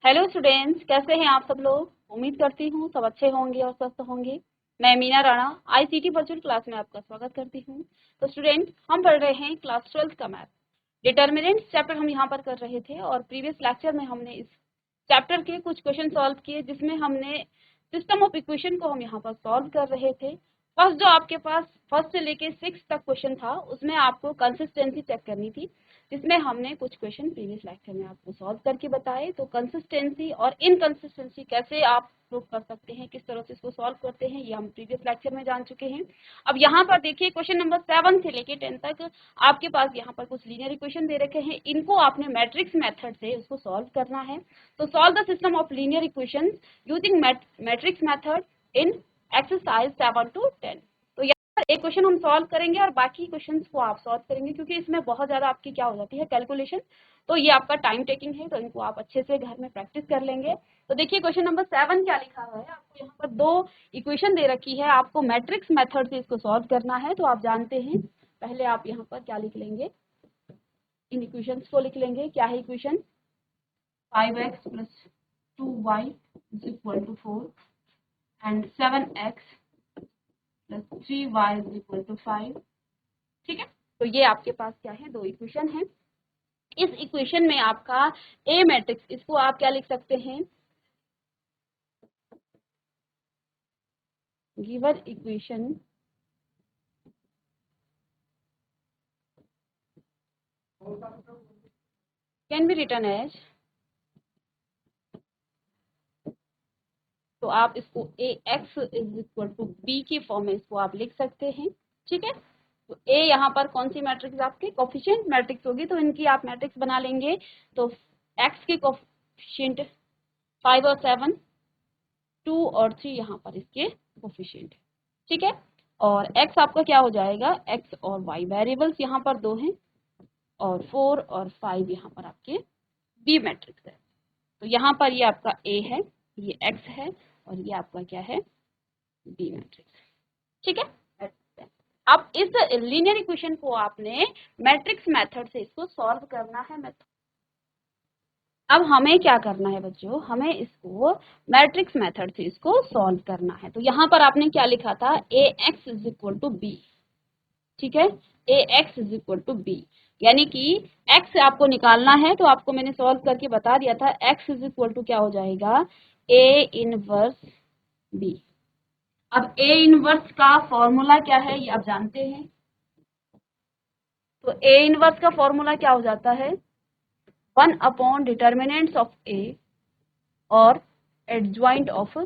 Hello students, कैसे हैं आप सब लोग। उम्मीद करती हूँ सब अच्छे होंगे और स्वस्थ होंगे। मैं Meena Rana ICT virtual class में आपका स्वागत करती हूँ। तो स्टूडेंट, हम पढ़ रहे हैं क्लास 12 का मैथ डिटर्मिनेंट्स चैप्टर हम यहाँ पर कर रहे थे और प्रीवियस लेक्चर में हमने इस चैप्टर के कुछ क्वेश्चन सॉल्व किए जिसमें हमने सिस्टम ऑफ इक्वेशन को हम यहाँ पर सॉल्व कर रहे थे। फर्स्ट जो आपके पास फर्स्ट से लेके 6 तक क्वेश्चन था उसमें आपको कंसिस्टेंसी चेक करनी थी, जिसमें हमने कुछ क्वेश्चन प्रीवियस लेक्चर में आपको सॉल्व करके बताए। तो कंसिस्टेंसी और इनकंसिस्टेंसी कैसे आप प्रूव कर सकते हैं, किस तरह से इसको सॉल्व करते हैं, ये हम प्रीवियस लेक्चर में जान चुके हैं। अब यहाँ पर देखिए क्वेश्चन नंबर 7 से लेके 10 तक आपके पास यहाँ पर कुछ लीनियर इक्वेशन दे रखे हैं। इनको आपने मैट्रिक्स मेथड से उसको सॉल्व करना है। तो solve the system of linear equation using matrix method in exercise 7 to 10। तो यहाँ पर एक क्वेश्चन हम सॉल्व करेंगे और बाकी क्वेश्चंस को आप सॉल्व करेंगे, क्योंकि इसमें बहुत ज़्यादा आपकी क्या हो जाती है कैलकुलेशन। तो ये आपका टाइम टेकिंग है, तो इनको आप अच्छे से घर में प्रैक्टिस कर लेंगे। तो देखिए क्वेश्चन नंबर 7 क्या लिखा हुआ है। आपको यहाँ पर दो इक्वेशन दे रखी है, आपको मैट्रिक्स मेथड से इसको सॉल्व करना है। तो आप जानते हैं, पहले आप यहाँ पर क्या लिख लेंगे, इन इक्वेशंस को लिख लेंगे। क्या है equation, 5x + 2y = 4 and 7x + 3y = 5। ठीक है, तो ये आपके पास क्या है, दो इक्वेशन है। इस इक्वेशन में आपका ए मैट्रिक्स, इसको आप क्या लिख सकते हैं, given equation can be written as, तो आप इसको ax = b के फॉर्म में इसको आप लिख सकते हैं। ठीक है, तो a यहाँ पर कौन सी मैट्रिक्स आपके कोफिशिएंट मैट्रिक्स होगी, तो इनकी आप मैट्रिक्स बना लेंगे। तो x के कोफिशिएंट 5 और 7, 2 और 3 यहाँ पर इसके कोफिशिएंट। ठीक है, और x आपका क्या हो जाएगा, x और y वेरिएबल्स यहाँ पर दो हैं, और 4 और 5 यहाँ पर आपके b मैट्रिक्स है। तो यहाँ पर ये आपका a है, ये x है, और ये आपका क्या है, b मैट्रिक्स। ठीक है, अब इस लीनियर इक्वेशन को आपने मैट्रिक्स मेथड से इसको सॉल्व करना है। अब हमें क्या करना है बच्चों, हमें इसको मैट्रिक्स मेथड से इसको सॉल्व करना है। तो यहाँ पर आपने क्या लिखा था, ax = b। ठीक है, ax = b, यानी कि x आपको निकालना है। तो आपको मैंने सॉल्व करके बता दिया था, x = क्या हो जाएगा, a इनवर्स b। अब a इनवर्स का फॉर्मूला क्या है ये आप जानते हैं। तो a इनवर्स का फॉर्मूला क्या हो जाता है, 1 डिटर्मिनेंट्स ऑफ a और एडजॉइंट ऑफ a।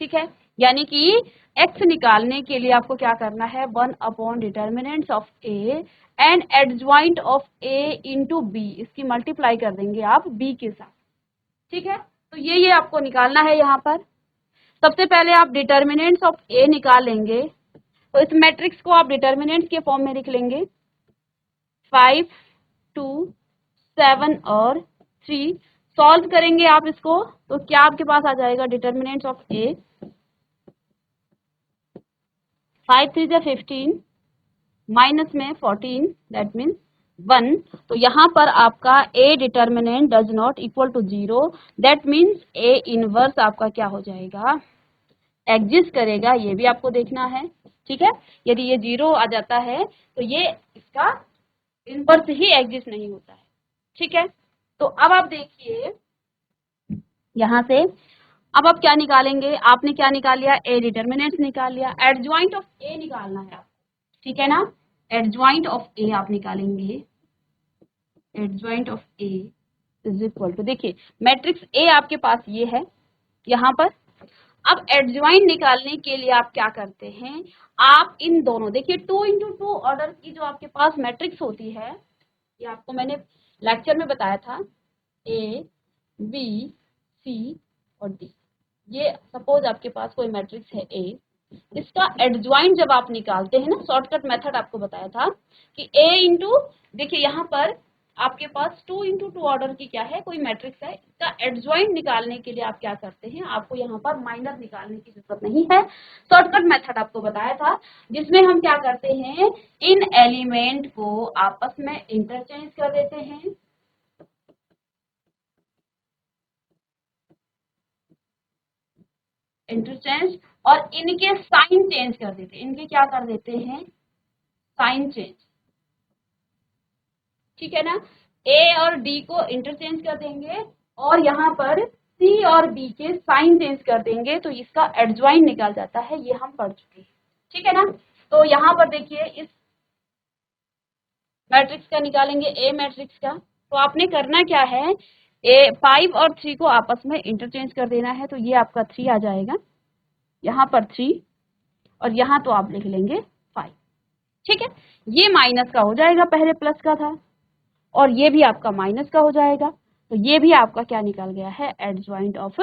ठीक है, यानी कि x निकालने के लिए आपको क्या करना है, 1 determinants of a and adjoint of a into b, इसकी मल्टीप्लाई कर देंगे आप b के साथ। ठीक है, तो ये आपको निकालना है। यहाँ पर सबसे पहले आप डिटर्मिनेंट्स ऑफ a निकालेंगे, तो इस मैट्रिक्स को आप डिटर्मिनेंट्स के फॉर्म में लिख लेंगे, 5, 2, 7 और 3। सॉल्व करेंगे आप इसको, तो क्या आपके पास आ जाएगा, डिटर्मिनेंट्स ऑफ a, 5 3 जा 15, माइनस में 14, दैट मीन्स 1। तो यहाँ पर आपका a determinant does not equal to 0, that means a inverse आपका क्या हो जाएगा, एग्जिस्ट करेगा। ये भी आपको देखना है। ठीक है, यदि ये 0 आ जाता है तो ये इसका इनवर्स ही एग्जिस्ट नहीं होता है। ठीक है, तो अब आप देखिए यहाँ से, अब आप क्या निकालेंगे, आपने क्या निकाल लिया, ए डिटर्मिनेंट्स निकाल लिया, एडजॉइंट ऑफ ए निकालना है आपको। ठीक है ना, एडजॉइंट ऑफ ए आप निकालेंगे, एडजॉइंट ऑफ ए = देखिए मैट्रिक्स ए आपके पास ये है यहाँ पर। अब एडजॉइंट निकालने के लिए आप क्या करते हैं, आप इन दोनों, देखिए 2 × 2 ऑर्डर की जो आपके पास मैट्रिक्स होती है, ये आपको मैंने लेक्चर में बताया था, ए, बी, सी और डी। ये सपोज आपके पास कोई मैट्रिक्स है ए, इसका एडजॉइंट जब आप निकालते हैं ना, शॉर्टकट मेथड आपको बताया था कि ए इंटू, देखिए यहाँ पर आपके पास 2 × 2 ऑर्डर की क्या है, कोई मैट्रिक्स है, इसका एडजॉइंट निकालने के लिए आप क्या करते हैं, आपको यहाँ पर माइनस निकालने की जरूरत नहीं है। शॉर्टकट मेथड आपको बताया था, जिसमें हम क्या करते हैं, इन एलिमेंट को आपस में इंटरचेंज कर देते हैं। इंटरचेंज, और इनके साइन चेंज कर देते हैं, इनके क्या कर देते हैं, साइन चेंज, ठीक है ना। ए और डी को इंटरचेंज कर देंगे और यहाँ पर सी और बी के साइन चेंज कर देंगे, तो इसका एडजॉइन निकाल जाता है, ये हम पढ़ चुके हैं, ठीक है ना। तो यहाँ पर देखिए इस मैट्रिक्स का निकालेंगे, ए मैट्रिक्स का, तो आपने करना क्या है, ए 5 और 3 को आपस में इंटरचेंज कर देना है, तो ये आपका 3 आ जाएगा, यहाँ पर 3, और यहाँ तो आप लिख लेंगे 5, ठीक है। ये माइनस का हो जाएगा, पहले प्लस का था, और ये भी आपका माइनस का हो जाएगा, तो ये भी आपका क्या निकल गया है, एडजॉइंट ऑफ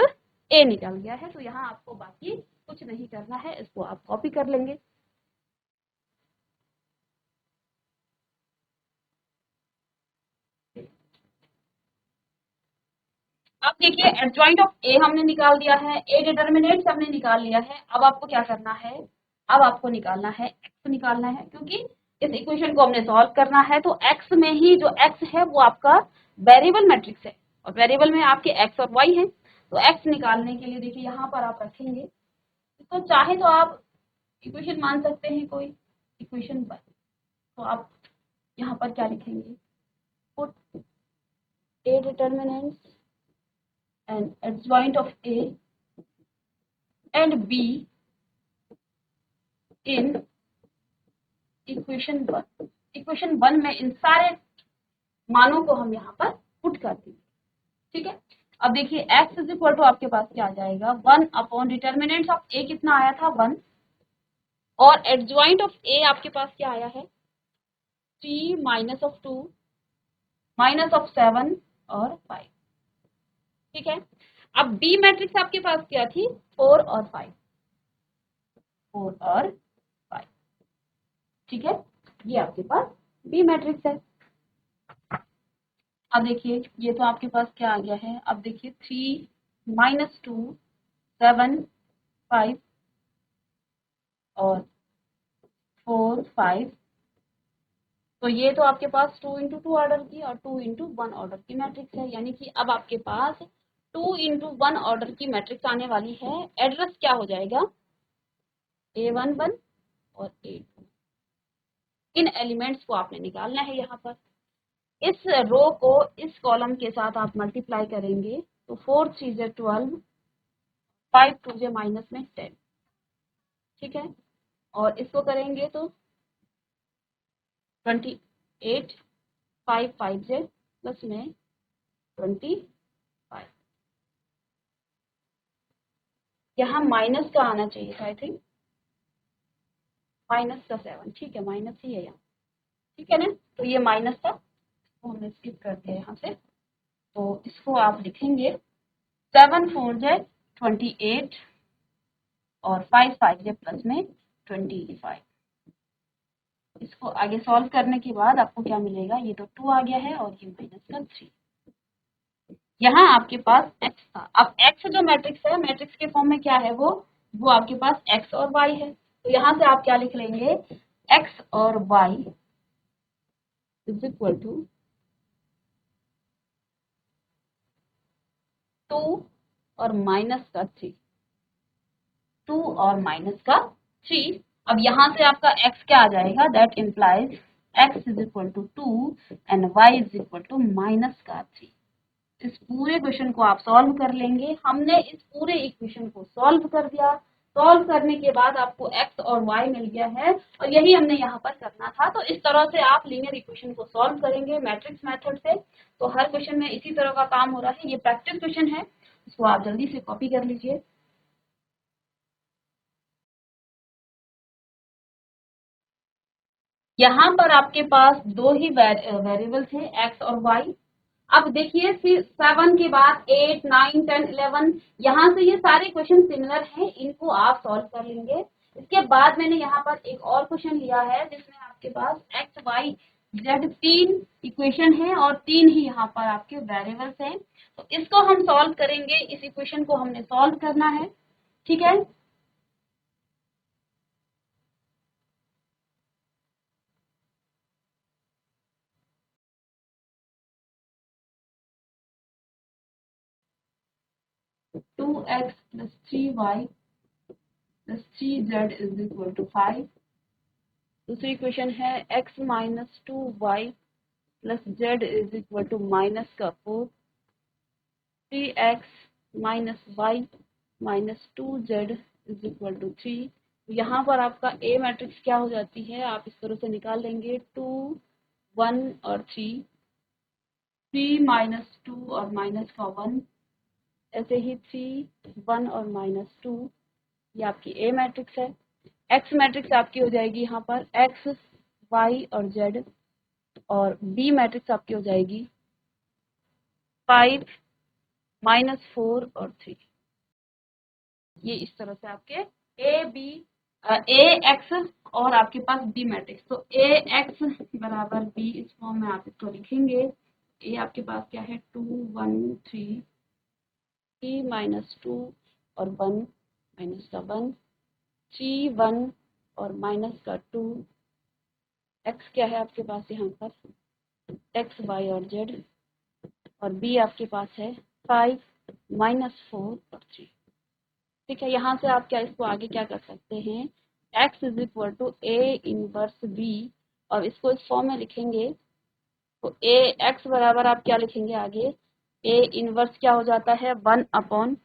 ए निकल गया है। तो यहाँ आपको बाकी कुछ नहीं करना है, इसको आप कॉपी कर लेंगे। अब देखिए एडजॉइंट ऑफ ए हमने निकाल दिया है, ए डिटर्मिनेंट्स हमने निकाल लिया है, अब आपको क्या करना है, अब आपको निकालना है एक्स निकालना है, क्योंकि इस इक्वेशन को हमने सॉल्व करना है, तो एक्स में ही जो एक्स है वो आपका वेरिएबल मैट्रिक्स है, और वेरिएबल में आपके एक्स और वाई है, तो एक्स निकालने के लिए देखिए यहाँ पर आप रखेंगे, तो चाहे तो आप इक्वेशन मान सकते हैं कोई इक्वेशन पर, तो आप यहाँ पर क्या लिखेंगे, put A determinants and adjoint of A and B in equation 1, equation 1 में इन सारे मानों को हम यहाँ पर पुट कर देंगे, ठीक है। अब देखिए x इज इक्वल टू आपके पास क्या आ जाएगा, 1 अपॉन डिटर्मिनेंट्स ऑफ A कितना आया था 1, और एडजॉइंट ऑफ A आपके पास क्या आया है 3 माइनस ऑफ 2 माइनस ऑफ 7 और 5, ठीक है। अब B मैट्रिक्स आपके पास क्या थी 4 और 5, 4 और 5, ठीक है, ये आपके पास बी मैट्रिक्स है। अब देखिए ये तो आपके पास क्या आ गया है, अब देखिए 3 माइनस 2 7 5 और 4 5, तो ये तो आपके पास 2 इंटू 2 ऑर्डर की और 2 इंटू 1 ऑर्डर की मैट्रिक्स है, यानी कि अब आपके पास 2 इंटू 1 ऑर्डर की मैट्रिक्स आने वाली है। एड्रेस क्या हो जाएगा A11 और A2, इन एलिमेंट्स को आपने निकालना है यहाँ पर, इस रो को इस कॉलम के साथ आप मल्टीप्लाई करेंगे, तो 4 3 जे 12, 5 2 जे माइनस में 10, ठीक है, और इसको करेंगे तो 28, 5 5 जे प्लस में 25, यहाँ माइनस का आना चाहिए था, आई थिंक माइनस का 7, ठीक है, माइनस ही है यहाँ, ठीक है ना, तो ये माइनस था, तो हमने स्किप कर दिया यहाँ से, तो इसको आप लिखेंगे 7 4 जे 28 और 5 5 जे प्लस में 25, इसको आगे सॉल्व करने के बाद आपको क्या मिलेगा, ये तो 2 आ गया है और ये माइनस का 3, यहाँ आपके पास x था। अब x जो मैट्रिक्स है, मैट्रिक्स के फॉर्म में क्या है वो आपके पास x और y है, तो यहाँ से आप क्या लिख लेंगे, x और y इज इक्वल टू 2 और माइनस का 3, 2 और माइनस का 3। अब यहाँ से आपका x क्या आ जाएगा, that implies x is equal to 2 and y is equal to minus का 3। इस पूरे क्वेश्चन को आप सॉल्व कर लेंगे, हमने इस पूरे इक्वेशन को सॉल्व कर दिया, सॉल्व करने के बाद आपको x और y मिल गया है, और यही हमने यहाँ पर करना था। तो इस तरह से आप लीनियर इक्वेशन को सॉल्व करेंगे मैट्रिक्स मेथड से, तो हर क्वेश्चन में इसी तरह का काम हो रहा है, ये प्रैक्टिस क्वेश्चन है, इसको आप जल्दी से कॉपी कर लीजिए। यहाँ पर आपके पास दो ही वेरिएबल्स हैं, x और y। अब देखिए फिर 7 के बाद 8 9 10 11, यहाँ से ये सारे क्वेश्चन सिमिलर हैं, इनको आप सॉल्व कर लेंगे। इसके बाद मैंने यहाँ पर एक और क्वेश्चन लिया है जिसमें आपके पास x y z 3 इक्वेशन है और 3 ही यहाँ पर आपके वेरिएबल्स हैं, तो इसको हम सॉल्व करेंगे, इस इक्वेशन को हमने सॉल्व करना है, ठीक है। 2x plus 3y plus 3z is equal to 5। दूसरी इक्वेशन है x minus 2y plus z is equal to minus का 4। 3x minus y minus 2z is equal to 3। यहाँ पर आपका ए मैट्रिक्स क्या हो जाती है, आप इस तरह से निकाल लेंगे 2 1 और 3, 3 माइनस 2 और माइनस का 1, ऐसे ही 3 1 और माइनस 2, ये आपकी ए मैट्रिक्स है। एक्स मैट्रिक्स आपकी हो जाएगी यहाँ पर एक्स वाई और जेड, और बी मैट्रिक्स आपकी हो जाएगी 5 माइनस 4 और 3। ये इस तरह से आपके ए बी ए एक्स और आपके पास बी मैट्रिक्स। तो ए एक्स बराबर बी, इस फॉर्म में आप इसको लिखेंगे। ए आपके पास क्या है 2 1 3, 3 माइनस 2 और 1 माइनस का 1, 3 1 और माइनस का 2। एक्स क्या है आपके पास यहाँ पर एक्स वाई और जेड, और बी आपके पास है 5 माइनस 4 और 3। ठीक है, यहाँ से आप क्या इसको आगे क्या कर सकते हैं, x is equal to A inverse B, और इसको इस फॉर्म में लिखेंगे तो ए एक्स बराबर आप क्या लिखेंगे आगे, ए इनवर्स क्या हो जाता है 1 upon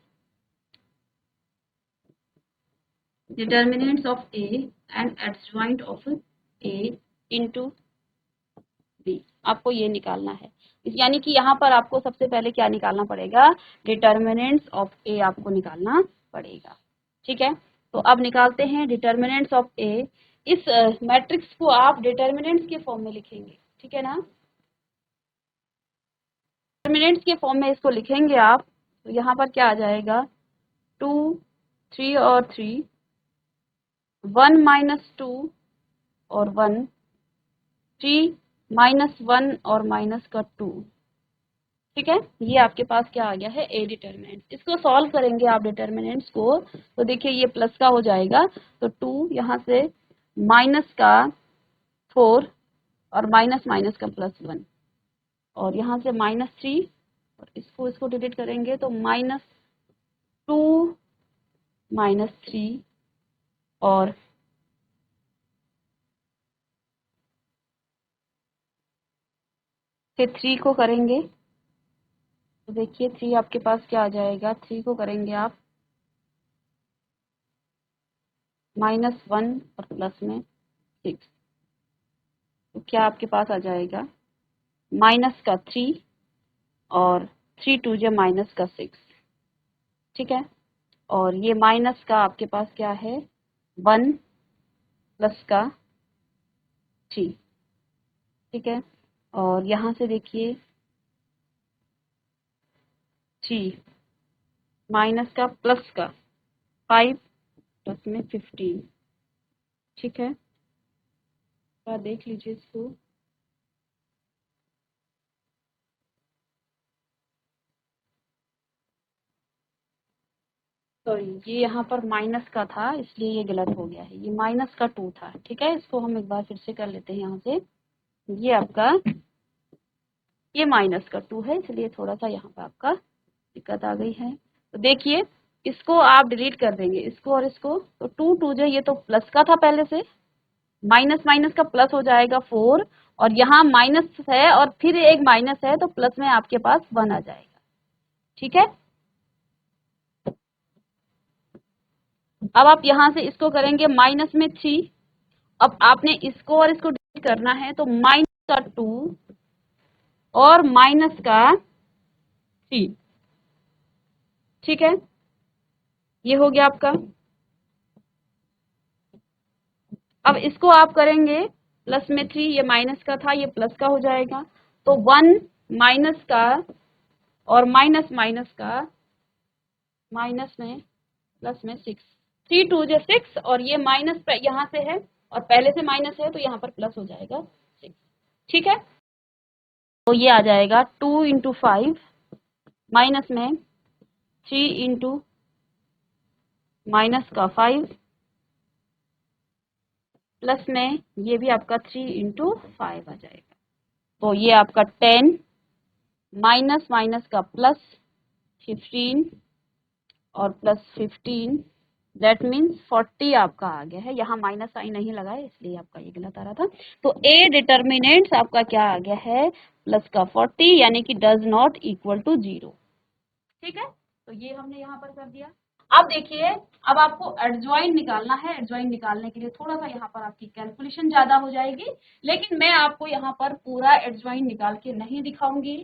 determinants of A and adjoint of A into B. आपको ये निकालना है, यानी कि यहाँ पर आपको सबसे पहले क्या निकालना पड़ेगा, डिटर्मिनेंट्स ऑफ ए आपको निकालना पड़ेगा। ठीक है, तो अब निकालते हैं डिटर्मिनेंट्स ऑफ ए। इस मैट्रिक्स को आप डिटर्मिनेंट्स के फॉर्म में लिखेंगे, ठीक है ना, डिटर्मिनेंट्स के फॉर्म में इसको लिखेंगे आप, तो यहाँ पर क्या आ जाएगा 2 3 और 3, 1 माइनस 2 और 1, 3 माइनस 1 और माइनस का 2। ठीक है, ये आपके पास क्या आ गया है ए डिटर्मिनेंट। इसको सॉल्व करेंगे आप डिटर्मिनेंट्स को, तो देखिए ये प्लस का हो जाएगा, तो 2 यहाँ से माइनस का 4 और माइनस माइनस का प्लस 1, और यहाँ से माइनस 3, और इसको डिलीट करेंगे तो माइनस 2 माइनस 3, और फिर 3 को करेंगे तो देखिए 3 आपके पास क्या आ जाएगा, 3 को करेंगे आप -1 और प्लस में 6, तो क्या आपके पास आ जाएगा माइनस का 3 और 3 2 जे माइनस का 6। ठीक है, और ये माइनस का आपके पास क्या है 1 प्लस का 3। ठीक है, और यहाँ से देखिए 3 माइनस का प्लस का 5 प्लस में 15। ठीक है, तो देख लीजिए इसको, सॉरी ये यहाँ पर माइनस का था इसलिए ये गलत हो गया है, ये माइनस का 2 था। ठीक है, इसको हम एक बार फिर से कर लेते हैं यहाँ से, ये आपका ये माइनस का 2 है, इसलिए थोड़ा सा यहाँ पर आपका दिक्कत आ गई है। तो देखिए इसको आप डिलीट कर देंगे, इसको और इसको, तो 2 2 जो ये तो प्लस का था पहले से, माइनस माइनस का प्लस हो जाएगा 4, और यहाँ माइनस है और फिर एक माइनस है तो प्लस में आपके पास 1 आ जाएगा। ठीक है, अब आप यहाँ से इसको करेंगे माइनस में 3, अब आपने इसको और इसको डिलीट करना है तो माइनस का 2 और माइनस का 3। ठीक है, ये हो गया आपका। अब इसको आप करेंगे प्लस में 3, ये माइनस का था ये प्लस का हो जाएगा, तो 1 माइनस का और माइनस माइनस का माइनस में प्लस में 6, 3 2 जो 6, और ये माइनस यहाँ से है और पहले से माइनस है तो यहाँ पर प्लस हो जाएगा 6। ठीक है, तो ये आ जाएगा 2 इंटू 5 माइनस में 3 इंटू माइनस का 5 प्लस में ये भी आपका 3 इंटू 5 आ जाएगा, तो ये आपका 10 माइनस माइनस का प्लस 15 और प्लस 15 दैट मीन्स 40 आपका आ गया है। यहाँ माइनस साइन नहीं लगा है इसलिए आपका ये गलत आ रहा था। तो ए डिटर्मिनेंट्स आपका क्या आ गया है, प्लस का 40, यानी कि डज नॉट इक्वल टू 0। ठीक है, तो ये हमने यहाँ पर कर दिया। अब देखिए, अब आपको एडजॉइन निकालना है। एडजॉइन निकालने के लिए थोड़ा सा यहाँ पर आपकी कैलकुलेशन ज्यादा हो जाएगी, लेकिन मैं आपको यहाँ पर पूरा एडजॉइन निकाल के नहीं दिखाऊंगी,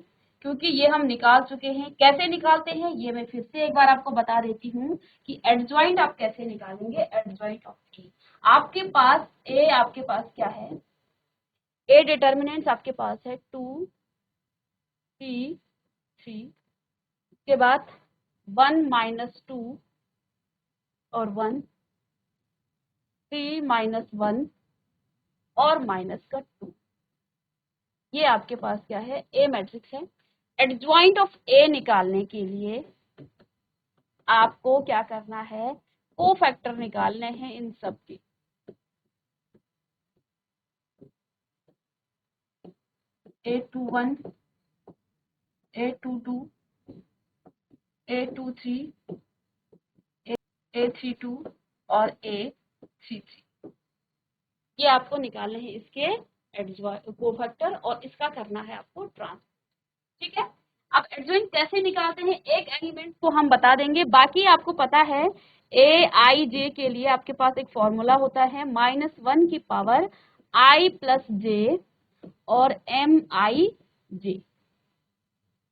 क्योंकि ये हम निकाल चुके हैं। कैसे निकालते हैं ये मैं फिर से एक बार आपको बता देती हूँ कि एडजॉइंट आप कैसे निकालेंगे। एडजॉइंट ऑफ ए, आपके पास ए, आपके पास क्या है, ए डिटर्मिनेंट्स आपके पास है 2 3 3, उसके बाद 1 माइनस 2 और 1, 3 माइनस 1 और माइनस का 2। ये आपके पास क्या है, ए मैट्रिक्स है। एडजॉइंट ऑफ ए निकालने के लिए आपको क्या करना है, कोफैक्टर निकालने हैं इन सब के। A21, A22, A23, A32 और A33, ये आपको निकालने हैं इसके कोफैक्टर, और इसका करना है आपको ट्रांस। ठीक है, अब एडजॉइंट कैसे निकालते हैं, एक एलिमेंट को हम बता देंगे, बाकी आपको पता है। ए आई जे के लिए आपके पास एक फॉर्मूला होता है, -1 की पावर आई प्लस जे और एम आई जे।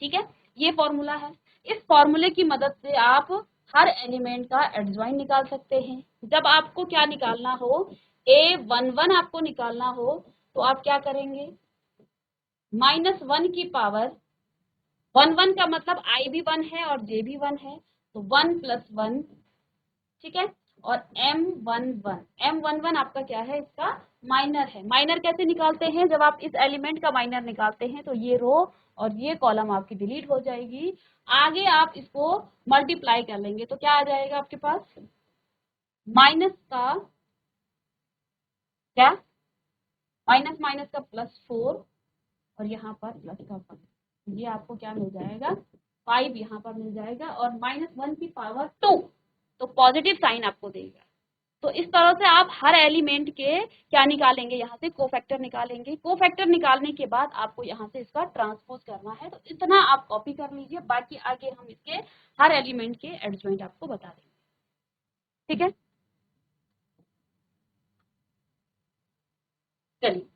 ठीक है, ये फॉर्मूला है। इस फॉर्मूले की मदद से आप हर एलिमेंट का एडजॉइंट निकाल सकते हैं। जब आपको क्या निकालना हो, A11 आपको निकालना हो, तो आप क्या करेंगे, -1 की पावर 1 का मतलब आई भी 1 है और जे भी 1 है, तो 1 प्लस 1। ठीक है, और M11 आपका क्या है, इसका माइनर है। माइनर कैसे निकालते हैं, जब आप इस एलिमेंट का माइनर निकालते हैं तो ये रो और ये कॉलम आपकी डिलीट हो जाएगी। आगे आप इसको मल्टीप्लाई कर लेंगे तो क्या आ जाएगा आपके पास, माइनस का क्या, माइनस माइनस का +4 और यहाँ पर प्लस का 1। ये आपको क्या मिल जाएगा, 5 यहाँ पर मिल जाएगा, और -1 की पावर 2, तो पॉजिटिव साइन आपको देगा। तो इस तरह से आप हर एलिमेंट के क्या निकालेंगे, यहाँ से कोफैक्टर निकालेंगे। कोफैक्टर निकालने के बाद आपको यहाँ से इसका ट्रांसपोज करना है, तो इतना आप कॉपी कर लीजिए, बाकी आगे हम इसके हर एलिमेंट के एडजॉइंट आपको बता देंगे। ठीक है, चलिए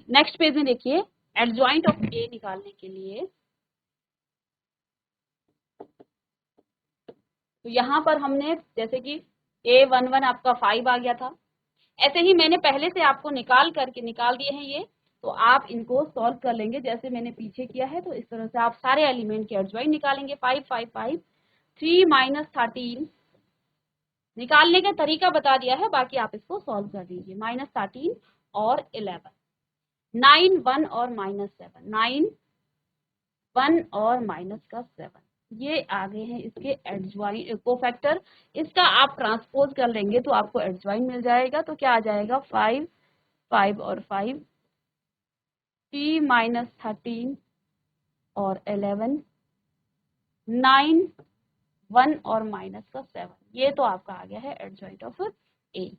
नेक्स्ट पेज में देखिए, एडजॉइंट ऑफ ए निकालने के लिए तो यहाँ पर हमने जैसे कि A11 आपका 5 आ गया था, ऐसे ही मैंने पहले से आपको निकाल दिए हैं ये, तो आप इनको सॉल्व कर लेंगे जैसे मैंने पीछे किया है। तो इस तरह से आप सारे एलिमेंट के एडजॉइंट निकालेंगे। 5 5 5, 3 माइनस 13, निकालने का तरीका बता दिया है, बाकी आप इसको सॉल्व कर दीजिए। -13 और 11, 9 1 और -7, 9 1 और माइनस का 7, ये आगे हैं इसके एडजॉइंट कोफैक्टर। इसका आप ट्रांसपोज कर लेंगे तो आपको एडजॉइंट मिल जाएगा। तो क्या आ जाएगा, 5 5 और 5, 3 -13 और 11, 9 1 और माइनस का 7, ये तो आपका आ गया है एडजॉइंट ऑफ ए।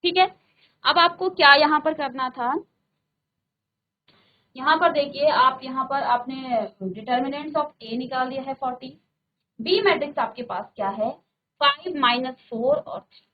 ठीक है, अब आपको क्या यहाँ पर करना था, यहाँ पर देखिए, आप यहाँ पर आपने डिटर्मिनेंट्स ऑफ ए निकाल दिया है 40। बी मैट्रिक्स आपके पास क्या है, 5 -4 और 3।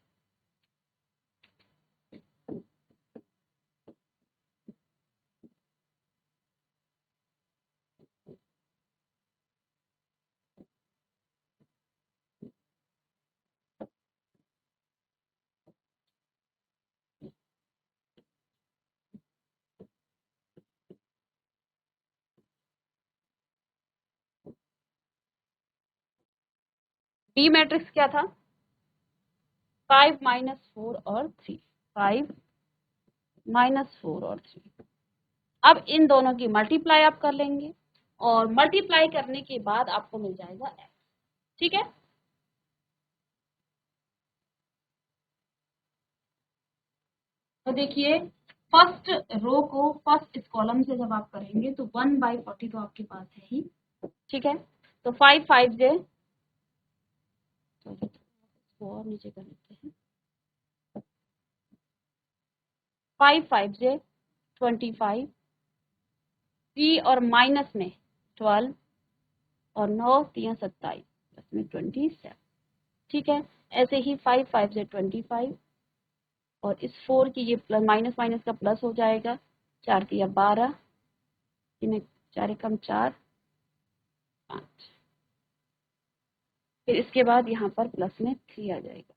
बी मैट्रिक्स क्या था, 5 -4 और 3, 5 -4 और 3। अब इन दोनों की मल्टीप्लाई आप कर लेंगे, और मल्टीप्लाई करने के बाद आपको मिल जाएगा x। ठीक है, तो देखिए फर्स्ट रो को फर्स्ट इस कॉलम से जब आप करेंगे तो 1/40 तो आपके पास है ही, ठीक है। तो 5 5 जे, इसको और नीचे कर लेते हैं, 5 5 जे 25, 3 और माइनस में 12 और 9 3 27 प्लस में 27, ठीक है। ऐसे ही 5 5 जे 25 और इस 4 की ये प्लस माइनस माइनस का प्लस हो जाएगा, 4 की 12, 3 4 कम 4 5, फिर इसके बाद यहाँ पर प्लस में 3 आ जाएगा।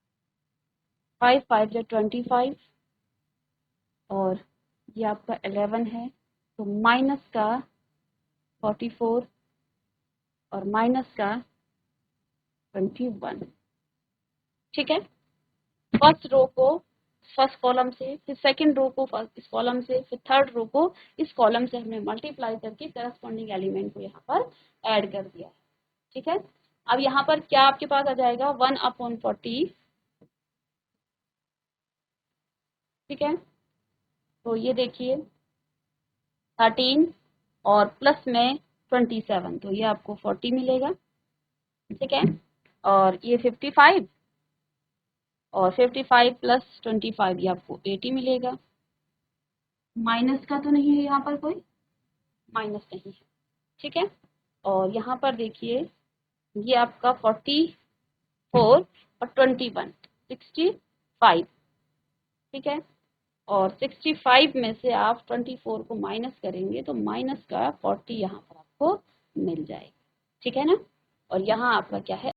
5 5 जे 25 और ये आपका 11 है, तो माइनस का 44 और माइनस का 21, ठीक है। फर्स्ट रो को फर्स्ट कॉलम से, फिर सेकंड रो को फर्स्ट इस कॉलम से, फिर थर्ड रो को इस कॉलम से हमने मल्टीप्लाई करके करस्पॉन्डिंग एलिमेंट को यहाँ पर ऐड कर दिया है, ठीक है। अब यहाँ पर क्या आपके पास आ जाएगा 1/40, ठीक है। तो ये देखिए 13 और प्लस में 27, तो ये आपको 40 मिलेगा, ठीक है। और ये 55 और 55 प्लस 25 ये आपको 80 मिलेगा। माइनस का तो नहीं है यहाँ पर कोई, माइनस नहीं है, ठीक है। और यहाँ पर देखिए ये आपका 44 और 21 65, ठीक है। और 65 में से आप 24 को माइनस करेंगे तो माइनस का 40 यहाँ पर आपको मिल जाएगा, ठीक है ना। और यहाँ आपका क्या है,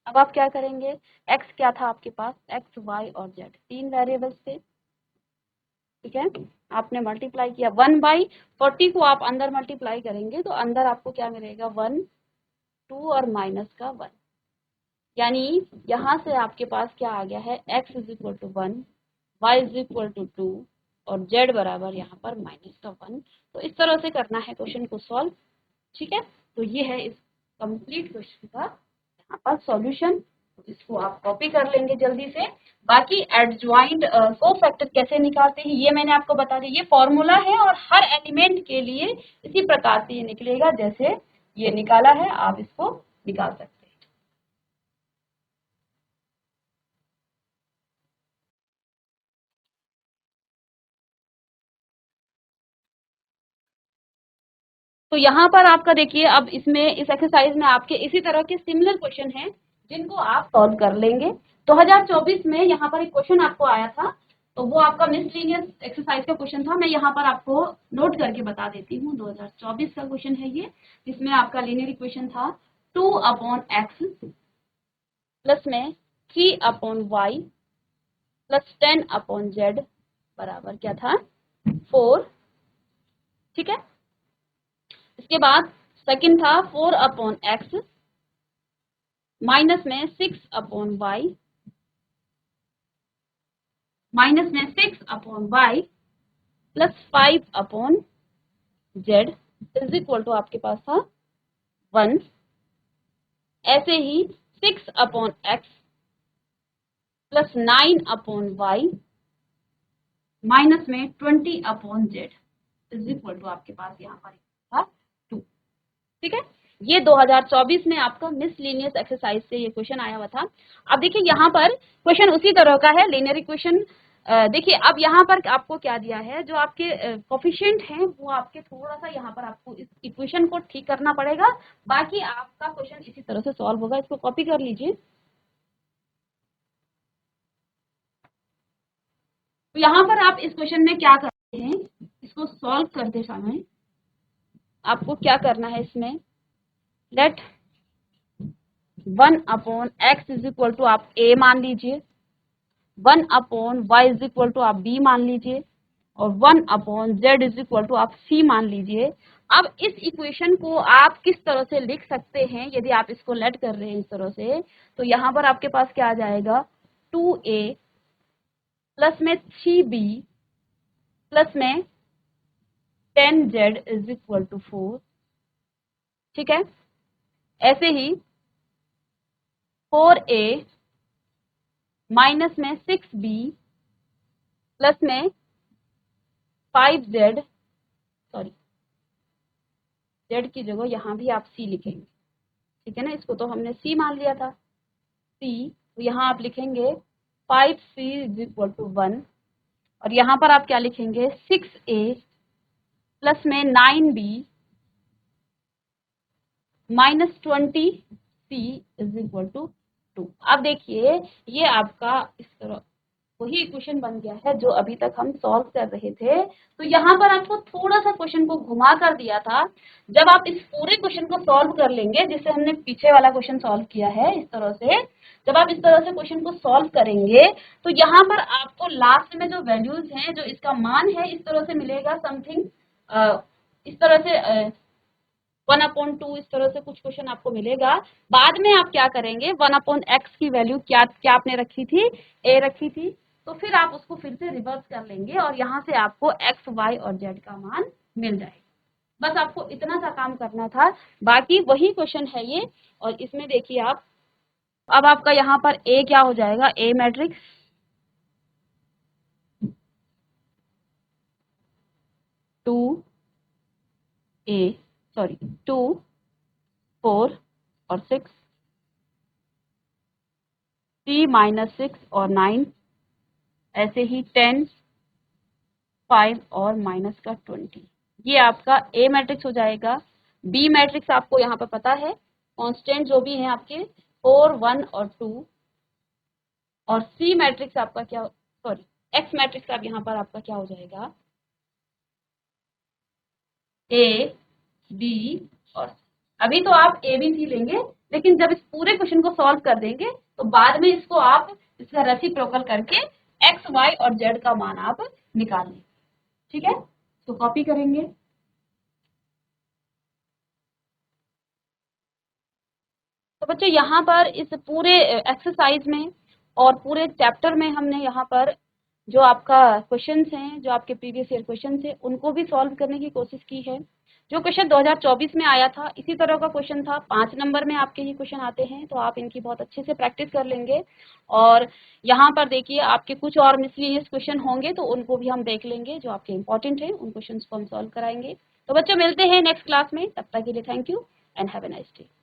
अब आप क्या करेंगे, x क्या था आपके पास, x y और z 3 वेरिएबल्स थे, ठीक है। आपने मल्टीप्लाई किया 1/40 को आप अंदर मल्टीप्लाई करेंगे तो अंदर आपको क्या मिलेगा 1 2 और माइनस का 1, यानी यहाँ से आपके पास क्या आ गया है x = 1, y = 2 और z बराबर यहाँ पर माइनस का 1। तो इस तरह से करना है क्वेश्चन को सॉल्व, ठीक है। तो ये है इस कंप्लीट क्वेश्चन का यहाँ पर सॉल्यूशन। इसको आप कॉपी कर लेंगे जल्दी से। बाकी एडजॉइंट कोफैक्टर कैसे निकालते हैं ये मैंने आपको बता दिया, ये फॉर्मूला है और हर एलिमेंट के लिए इसी प्रकार से ये निकलेगा जैसे ये निकाला है, आप इसको निकाल सकते हैं। तो यहाँ पर आपका देखिए अब इसमें इस एक्सरसाइज में आपके इसी तरह के सिमिलर क्वेश्चन हैं जिनको आप सॉल्व कर लेंगे। 2024 में यहाँ पर एक क्वेश्चन आपको आया था, तो वो आपका मिसलिनियस एक्सरसाइज का क्वेश्चन था। मैं यहाँ पर आपको नोट करके बता देती हूँ, 2024 का क्वेश्चन है ये, जिसमें आपका लीनियर इक्वेशन था 2/x प्लस में 3/y प्लस 10/z बराबर क्या था 4, ठीक है। इसके बाद सेकंड था 4/x माइनस में 6/y माइनस में 6/y plus 5/z is equal to आपके पास था 1। ऐसे ही 6/x प्लस 9/y माइनस में 20/z इज इक्वल टू आपके पास यहाँ पर था 2, ठीक है। ये 2024 में आपका मिसलिनियस एक्सरसाइज से ये क्वेश्चन आया हुआ था। अब देखिए यहाँ पर क्वेश्चन उसी तरह का है, लीनियर इक्वेशन। देखिए अब यहाँ पर आपको क्या दिया है, जो आपके कोफिशिएंट हैं वो आपके थोड़ा सा यहाँ पर आपको इस इक्वेशन को ठीक करना पड़ेगा, बाकी आपका क्वेश्चन इसी तरह से सॉल्व होगा। इसको कॉपी कर लीजिए। तो यहाँ पर आप इस क्वेश्चन में क्या करते हैं, इसको सॉल्व करते समय आपको क्या करना है, इसमें let 1/x is equal to आप a मान लीजिए, 1/y इज इक्वल टू आप b मान लीजिए और 1/z इज इक्वल टू आप c मान लीजिए। अब इस इक्वेशन को आप किस तरह से लिख सकते हैं, यदि आप इसको लेट कर रहे हैं इस तरह से, तो यहाँ पर आपके पास क्या आ जाएगा 2a प्लस में 3b प्लस में 10z इज इक्वल टू 4, ठीक है। ऐसे ही 4a माइनस में 6b प्लस में 5z, सॉरी z की जगह यहाँ भी आप c लिखेंगे, ठीक है ना, इसको तो हमने c मान लिया था, c, तो यहाँ आप लिखेंगे 5c = 1 और यहाँ पर आप क्या लिखेंगे 6a प्लस में 9b माइनस 20c = 2। अब देखिए ये आपका इस तरह वही इक्वेशन बन गया है जो अभी तक हम सॉल्व कर रहे थे। तो यहाँ पर आपको थोड़ा सा क्वेश्चन को घुमा कर दिया था। जब आप इस पूरे क्वेश्चन को सॉल्व कर लेंगे, जिससे हमने पीछे वाला क्वेश्चन सॉल्व किया है इस तरह से, जब आप इस तरह से क्वेश्चन को सॉल्व करेंगे तो यहाँ पर आपको लास्ट में जो वैल्यूज हैं, जो इसका मान है, इस तरह से मिलेगा समथिंग, इस तरह से 1/2 इस तरह से कुछ क्वेश्चन आपको मिलेगा। बाद में आप क्या करेंगे, 1/x की वैल्यू क्या क्या आपने रखी थी, a रखी थी, तो फिर आप उसको फिर से रिवर्स कर लेंगे और यहाँ से आपको x, y और z का मान मिल जाएगा। बस आपको इतना सा काम करना था, बाकी वही क्वेश्चन है ये। और इसमें देखिए आप, अब आपका यहाँ पर a क्या हो जाएगा, a मैट्रिक्स, 2 4 और 6, 3 - 6 और 9, ऐसे ही 10 5 और माइनस का 20, ये आपका A मैट्रिक्स हो जाएगा। B मैट्रिक्स आपको यहाँ पर पता है, कांस्टेंट जो भी हैं आपके 4 1 और 2, और C मैट्रिक्स आपका क्या, सॉरी X मैट्रिक्स आप यहाँ पर आपका क्या हो जाएगा, A B और अभी तो आप A B C लेंगे, लेकिन जब इस पूरे क्वेश्चन को सॉल्व कर देंगे तो बाद में इसको आप इसका रेसिप्रोकल करके X Y और Z का मान आप निकाल लेंगे, ठीक है। तो कॉपी करेंगे। तो बच्चों यहाँ पर इस पूरे एक्सरसाइज में और पूरे चैप्टर में हमने यहाँ पर जो आपका क्वेश्चंस हैं, जो आपके प्रीवियस ईयर क्वेश्चंस हैं, उनको भी सॉल्व करने की कोशिश की है। जो क्वेश्चन 2024 में आया था इसी तरह का क्वेश्चन था, 5 नंबर में आपके ही क्वेश्चन आते हैं, तो आप इनकी बहुत अच्छे से प्रैक्टिस कर लेंगे। और यहाँ पर देखिए आपके कुछ और मिसलिनियस क्वेश्चन होंगे, तो उनको भी हम देख लेंगे, जो आपके इंपॉर्टेंट हैं उन क्वेश्चन को हम सॉल्व कराएंगे। तो बच्चों मिलते हैं नेक्स्ट क्लास में, तब तक के लिए thank you and have a nice day.